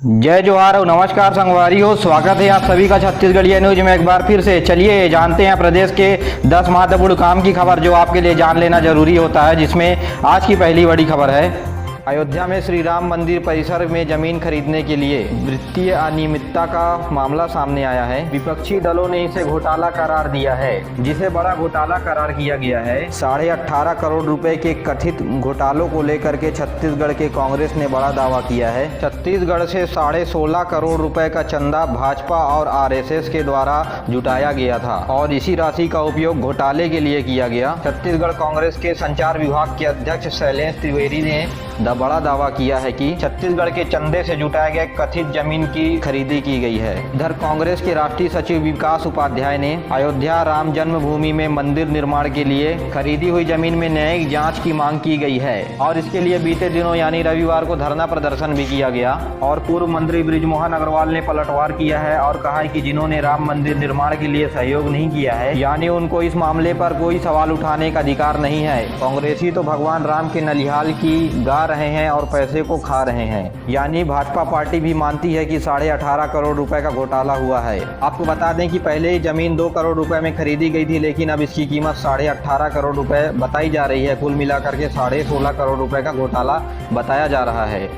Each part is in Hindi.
जय जोहार और नमस्कार संगवारी हो। स्वागत है आप सभी का छत्तीसगढ़िया न्यूज में एक बार फिर से। चलिए जानते हैं प्रदेश के 10 महत्वपूर्ण काम की खबर जो आपके लिए जान लेना जरूरी होता है, जिसमें आज की पहली बड़ी खबर है अयोध्या में श्री राम मंदिर परिसर में जमीन खरीदने के लिए वित्तीय अनियमितता का मामला सामने आया है। विपक्षी दलों ने इसे घोटाला करार दिया है, जिसे बड़ा घोटाला करार किया गया है। 18.5 करोड़ रुपए के कथित घोटालों को लेकर के छत्तीसगढ़ के कांग्रेस ने बड़ा दावा किया है। छत्तीसगढ़ से 16.5 करोड़ रुपए का चंदा भाजपा और आरएसएस के द्वारा जुटाया गया था और इसी राशि का उपयोग घोटाले के लिए किया गया। छत्तीसगढ़ कांग्रेस के संचार विभाग के अध्यक्ष शैलेंद्र त्रिवेदी ने बड़ा दावा किया है कि छत्तीसगढ़ के चंदे से जुटाए गए कथित जमीन की खरीदी की गई है। इधर कांग्रेस के राष्ट्रीय सचिव विकास उपाध्याय ने अयोध्या राम जन्मभूमि में मंदिर निर्माण के लिए खरीदी हुई जमीन में न्यायिक जांच की मांग की गई है और इसके लिए बीते दिनों यानी रविवार को धरना प्रदर्शन भी किया गया। और पूर्व मंत्री बृजमोहन अग्रवाल ने पलटवार किया है और कहा है कि जिन्होंने राम मंदिर निर्माण के लिए सहयोग नहीं किया है यानी उनको इस मामले पर कोई सवाल उठाने का अधिकार नहीं है। कांग्रेसी तो भगवान राम के नलिहाल की गा रहे हैं और पैसे को खा रहे हैं। यानी भाजपा पार्टी भी मानती है कि 18.5 करोड़ रुपए का घोटाला हुआ है। आपको बता दें कि पहले ही जमीन 2 करोड़ रुपए में खरीदी गई थी, लेकिन अब इसकी कीमत 18.5 करोड़ रुपए बताई जा रही है। कुल मिलाकर के 16.5 करोड़ रुपए का घोटाला बताया जा रहा है।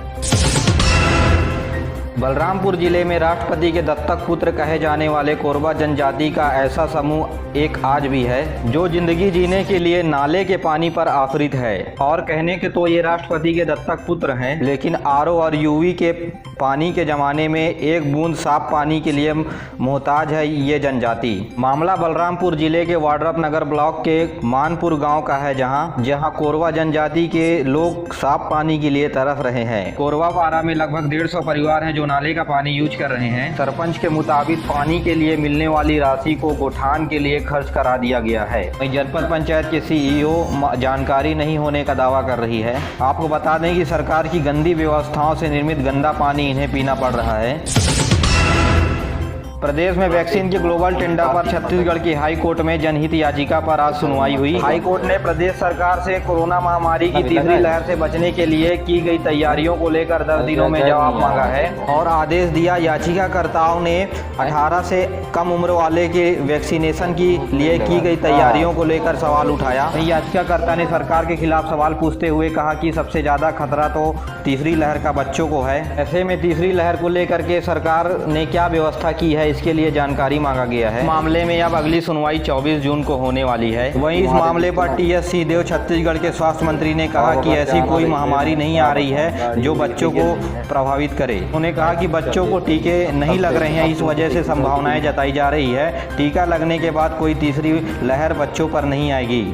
बलरामपुर जिले में राष्ट्रपति के दत्तक पुत्र कहे जाने वाले कोरबा जनजाति का ऐसा समूह एक आज भी है जो जिंदगी जीने के लिए नाले के पानी पर आश्रित है। और कहने के तो ये राष्ट्रपति के दत्तक पुत्र हैं, लेकिन आरओ और यूवी के पानी के जमाने में एक बूंद साफ पानी के लिए मोहताज है ये जनजाति। मामला बलरामपुर जिले के वाड्रप नगर ब्लॉक के मानपुर गांव का है, जहां कोरबा जनजाति के लोग साफ पानी के लिए तरस रहे हैं। कोरबा पारा में लगभग 150 परिवार हैं जो नाले का पानी यूज कर रहे हैं। सरपंच के मुताबिक पानी के लिए मिलने वाली राशि को गोठान के लिए खर्च करा दिया गया है। जनपद पंचायत के सीईओ जानकारी नहीं होने का दावा कर रही है। आपको बता दें कि सरकार की गंदी व्यवस्थाओं से निर्मित गंदा पानी इन्हें पीना पड़ रहा है। प्रदेश में वैक्सीन के ग्लोबल टेंडर पर छत्तीसगढ़ की हाई कोर्ट में जनहित याचिका पर आज सुनवाई हुई। हाई कोर्ट ने प्रदेश सरकार से कोरोना महामारी की तीसरी लहर से बचने के लिए की गई तैयारियों को लेकर 10 दिनों में जवाब मांगा है और आदेश दिया। याचिकाकर्ताओं ने 18 से कम उम्र वाले के वैक्सीनेशन के लिए की गई तैयारियों को लेकर सवाल उठाया। याचिकाकर्ता ने सरकार के खिलाफ सवाल पूछते हुए कहा कि सबसे ज्यादा खतरा तो तीसरी लहर का बच्चों को है। ऐसे में तीसरी लहर को लेकर के सरकार ने क्या व्यवस्था की है, इसके लिए जानकारी मांगा गया है। मामले में अब अगली सुनवाई 24 जून को होने वाली है। वहीं इस मामले पर टीएस सिंहदेव छत्तीसगढ़ के स्वास्थ्य मंत्री ने कहा कि ऐसी कोई महामारी नहीं आ रही है जो बच्चों को प्रभावित करे। उन्होंने कहा कि बच्चों को टीके नहीं लग रहे हैं, इस वजह से संभावनाएं जताई जा रही है। टीका लगने के बाद कोई तीसरी लहर बच्चों पर नहीं आएगी।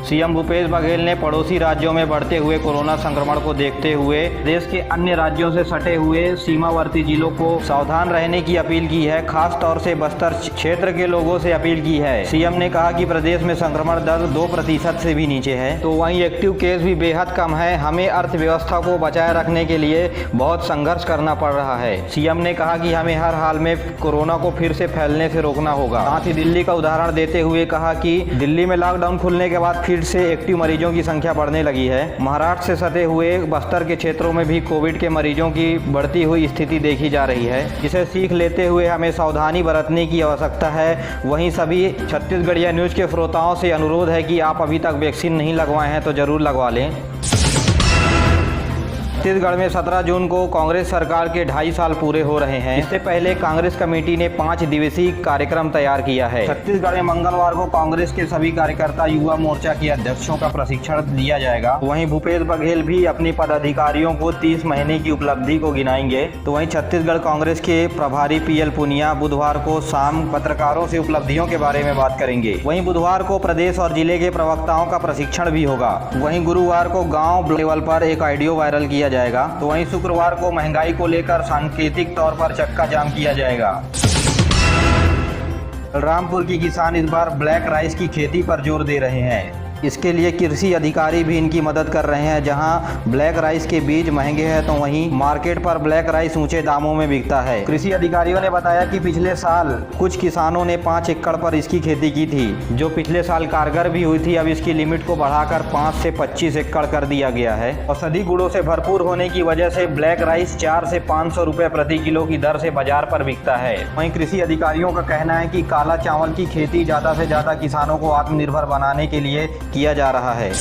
सीएम भूपेश बघेल ने पड़ोसी राज्यों में बढ़ते हुए कोरोना संक्रमण को देखते हुए देश के अन्य राज्यों से सटे हुए सीमावर्ती जिलों को सावधान रहने की अपील की है। खास तौर से बस्तर क्षेत्र के लोगों से अपील की है। सीएम ने कहा कि प्रदेश में संक्रमण दर 2% से भी नीचे है, तो वहीं एक्टिव केस भी बेहद कम है। हमें अर्थव्यवस्था को बचाए रखने के लिए बहुत संघर्ष करना पड़ रहा है। सीएम ने कहा कि हमें हर हाल में कोरोना को फिर से फैलने से रोकना होगा। साथ ही दिल्ली का उदाहरण देते हुए कहा कि दिल्ली में लॉकडाउन खुलने के बाद फिर से एक्टिव मरीजों की संख्या बढ़ने लगी है। महाराष्ट्र से सटे हुए बस्तर के क्षेत्रों में भी कोविड के मरीजों की बढ़ती हुई स्थिति देखी जा रही है, जिसे सीख लेते हुए हमें सावधानी बरतने की आवश्यकता है। वहीं सभी छत्तीसगढ़िया न्यूज के श्रोताओं से अनुरोध है कि आप अभी तक वैक्सीन नहीं लगवाए हैं तो जरूर लगवा लें। छत्तीसगढ़ में 17 जून को कांग्रेस सरकार के 2.5 साल पूरे हो रहे हैं। इससे पहले कांग्रेस कमेटी ने 5 दिवसीय कार्यक्रम तैयार किया है। छत्तीसगढ़ में मंगलवार को कांग्रेस के सभी कार्यकर्ता युवा मोर्चा के अध्यक्षों का प्रशिक्षण दिया जाएगा। वहीं भूपेश बघेल भी अपनी पदाधिकारियों को 30 महीने की उपलब्धि को गिनाएंगे। तो वहीं छत्तीसगढ़ कांग्रेस के प्रभारी पीएल पुनिया बुधवार को शाम पत्रकारों से उपलब्धियों के बारे में बात करेंगे। वहीं बुधवार को प्रदेश और जिले के प्रवक्ताओं का प्रशिक्षण भी होगा। वहीं गुरुवार को गाँव लेवल पर एक ऑडियो वायरल किया जाएगा। तो वहीं शुक्रवार को महंगाई को लेकर सांकेतिक तौर पर चक्का जाम किया जाएगा। बलरामपुर के किसान इस बार ब्लैक राइस की खेती पर जोर दे रहे हैं। इसके लिए कृषि अधिकारी भी इनकी मदद कर रहे हैं। जहां ब्लैक राइस के बीज महंगे हैं तो वहीं मार्केट पर ब्लैक राइस ऊंचे दामों में बिकता है। कृषि अधिकारियों ने बताया कि पिछले साल कुछ किसानों ने 5 एकड़ पर इसकी खेती की थी, जो पिछले साल कारगर भी हुई थी। अब इसकी लिमिट को बढ़ाकर 5 से 25 एकड़ कर दिया गया है। औषधि गुणों से भरपूर होने की वजह से ब्लैक राइस 4 से 500 रुपए प्रति किलो की दर से बाजार पर बिकता है। वहीं कृषि अधिकारियों का कहना है कि काला चावल की खेती ज्यादा से ज्यादा किसानों को आत्मनिर्भर बनाने के लिए किया जा रहा है।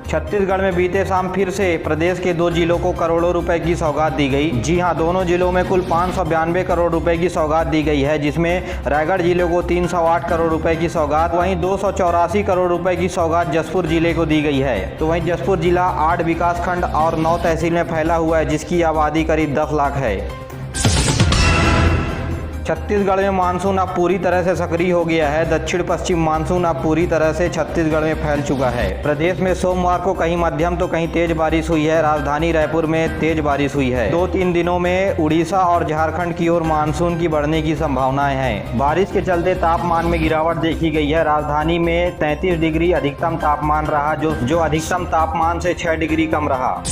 छत्तीसगढ़ में बीते शाम फिर से प्रदेश के 2 जिलों को करोड़ों रुपए की सौगात दी गई। जी हां, दोनों जिलों में कुल 592 करोड़ रुपए की सौगात दी गई है, जिसमें रायगढ़ जिले को 308 करोड़ रुपए की सौगात, वहीं 284 करोड़ रुपए की सौगात जसपुर जिले को दी गई है। तो वहीं जसपुर जिला 8 विकासखंड और 9 तहसील में फैला हुआ है, जिसकी आबादी करीब 10 लाख है। छत्तीसगढ़ में मानसून अब पूरी तरह से सक्रिय हो गया है। दक्षिण पश्चिम मानसून अब पूरी तरह से छत्तीसगढ़ में फैल चुका है। प्रदेश में सोमवार को कहीं मध्यम तो कहीं तेज बारिश हुई है। राजधानी रायपुर में तेज बारिश हुई है। 2-3 दिनों में उड़ीसा और झारखंड की ओर मानसून की बढ़ने की संभावनाएं हैं। बारिश के चलते तापमान में गिरावट देखी गई है। राजधानी में 33 डिग्री अधिकतम तापमान रहा, जो अधिकतम तापमान से 6 डिग्री कम रहा।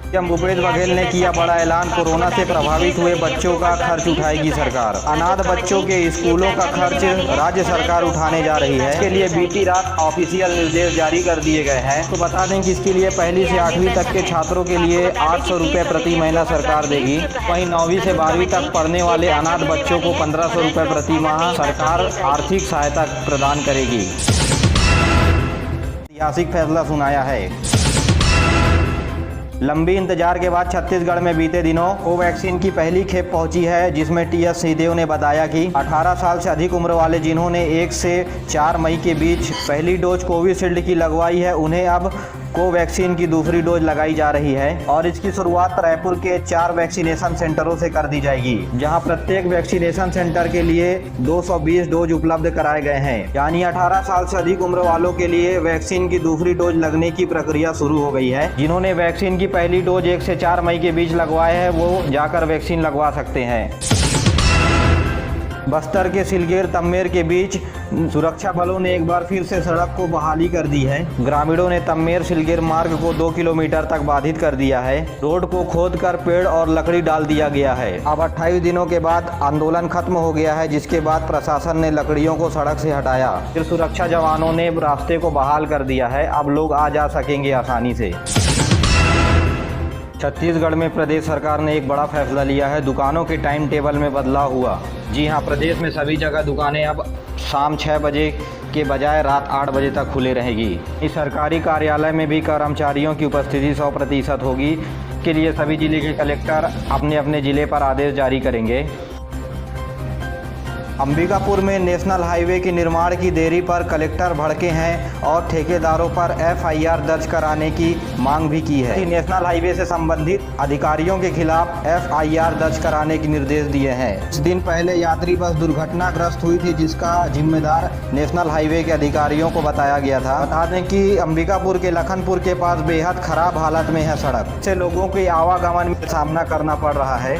सीएम भूपेश बघेल ने किया बड़ा ऐलान, कोरोना से प्रभावित हुए बच्चों का खर्च उठाएगी सरकार। अनाथ बच्चों के स्कूलों का खर्च राज्य सरकार उठाने जा रही है। इसके लिए बीती रात ऑफिशियल निर्देश जारी कर दिए गए हैं। तो बता दें कि इसके लिए 1ली से 8वीं तक के छात्रों के लिए 800 रुपये प्रति महीना सरकार देगी। वहीं 9वीं से 12वीं तक पढ़ने वाले अनाथ बच्चों को 1500 रुपये प्रति माह सरकार आर्थिक सहायता प्रदान करेगी। ऐतिहासिक फैसला सुनाया है। लंबी इंतजार के बाद छत्तीसगढ़ में बीते दिनों कोवैक्सीन की पहली खेप पहुंची है, जिसमें टीएस सिंहदेव ने बताया कि 18 साल से अधिक उम्र वाले जिन्होंने 1 से 4 मई के बीच पहली डोज कोविशील्ड की लगवाई है, उन्हें अब कोवैक्सीन की दूसरी डोज लगाई जा रही है और इसकी शुरुआत रायपुर के 4 वैक्सीनेशन सेंटरों से कर दी जाएगी, जहां प्रत्येक वैक्सीनेशन सेंटर के लिए 220 डोज उपलब्ध कराए गए हैं। यानी 18 साल से अधिक उम्र वालों के लिए वैक्सीन की दूसरी डोज लगने की प्रक्रिया शुरू हो गई है। जिन्होंने वैक्सीन की पहली डोज 1 से 4 मई के बीच लगवाए है, वो जाकर वैक्सीन लगवा सकते हैं। बस्तर के सिलगेर तम्मेर के बीच सुरक्षा बलों ने एक बार फिर से सड़क को बहाली कर दी है। ग्रामीणों ने तम्मेर सिलगेर मार्ग को 2 किलोमीटर तक बाधित कर दिया है। रोड को खोदकर पेड़ और लकड़ी डाल दिया गया है। अब 28 दिनों के बाद आंदोलन खत्म हो गया है, जिसके बाद प्रशासन ने लकड़ियों को सड़क से हटाया। फिर सुरक्षा जवानों ने रास्ते को बहाल कर दिया है। अब लोग आ जा सकेंगे आसानी से। छत्तीसगढ़ में प्रदेश सरकार ने एक बड़ा फैसला लिया है। दुकानों के टाइम टेबल में बदलाव हुआ। जी हां, प्रदेश में सभी जगह दुकानें अब शाम 6 बजे के बजाय रात 8 बजे तक खुले रहेगी। इस सरकारी कार्यालय में भी कर्मचारियों की उपस्थिति 100% होगी। इसके लिए सभी जिले के कलेक्टर अपने अपने जिले पर आदेश जारी करेंगे। अंबिकापुर में नेशनल हाईवे के निर्माण की देरी पर कलेक्टर भड़के हैं और ठेकेदारों पर एफआईआर दर्ज कराने की मांग भी की है। नेशनल हाईवे से संबंधित अधिकारियों के खिलाफ एफआईआर दर्ज कराने के निर्देश दिए हैं। कुछ दिन पहले यात्री बस दुर्घटनाग्रस्त हुई थी, जिसका जिम्मेदार नेशनल हाईवे के अधिकारियों को बताया गया था। बता दें कि अंबिकापुर के लखनपुर के पास बेहद खराब हालत में है सड़क, इससे लोगों के आवागमन में सामना करना पड़ रहा है।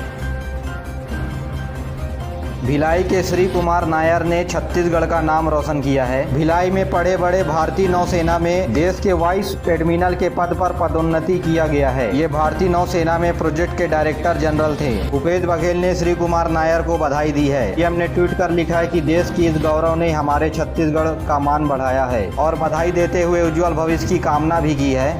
भिलाई के श्री कुमार नायर ने छत्तीसगढ़ का नाम रोशन किया है। भिलाई में पड़े बड़े भारतीय नौसेना में देश के वाइस एडमिरल के पद पर पदोन्नति किया गया है। ये भारतीय नौसेना में प्रोजेक्ट के डायरेक्टर जनरल थे। भूपेश बघेल ने श्री कुमार नायर को बधाई दी है। ये हमने ट्वीट कर लिखा है कि देश की इस गौरव ने हमारे छत्तीसगढ़ का मान बढ़ाया है और बधाई देते हुए उज्जवल भविष्य की कामना भी की है।